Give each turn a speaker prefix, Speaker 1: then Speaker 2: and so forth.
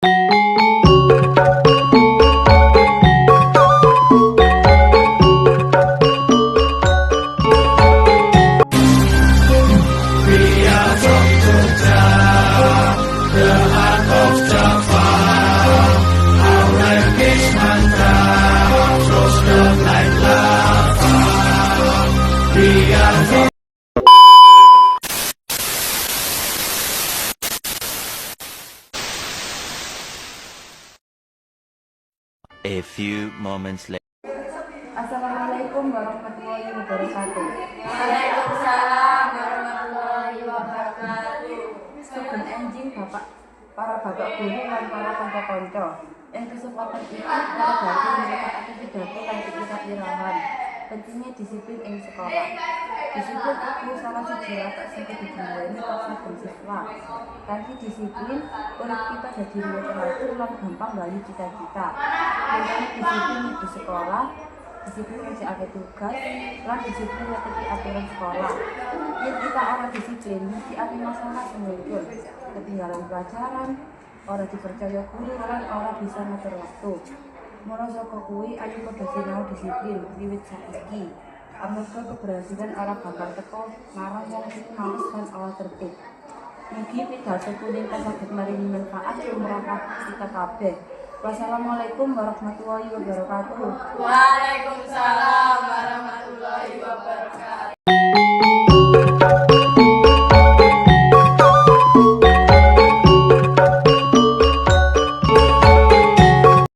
Speaker 1: A few moments later.
Speaker 2: Assalamualaikum warahmatullahi wabarakatuh.
Speaker 3: Waalaikumsalam warahmatullahi wabarakatuh.
Speaker 2: Sugeng enjing para bapak guru lan para kanca-kanca. Ing kesempatan iki kula badhe nyritakake pidato kanthi kitab irahan. Pentingnya disiplin ing sekolah. Disiplin iku salah siji watak sing kudu diduweni saben siswa. Kanthi disiplin, urip kita dadi luwih teratur lan gampang mbayu cita-cita. Mulane disiplin di sekolah, disiplin ngerjaake tugas, lan disiplin ngerti aturan sekolah. Yen kita ora disiplin, mesti ati masalah sing muncul. Ketinggalan pelajaran, ora dipercaya guru lan ora bisa ngatur waktu. Mula saka kuwi ayo padha sinau disiplin wiwit saiki. Amarga keberhasilan ora bakal teko marang wong sing males lan ora tertib. Mugi pidato punika saged maringi manfaat lumrah kita kabeh. Wassalamualaikum warahmatullahi wabarakatuh.
Speaker 3: Waalaikumsalam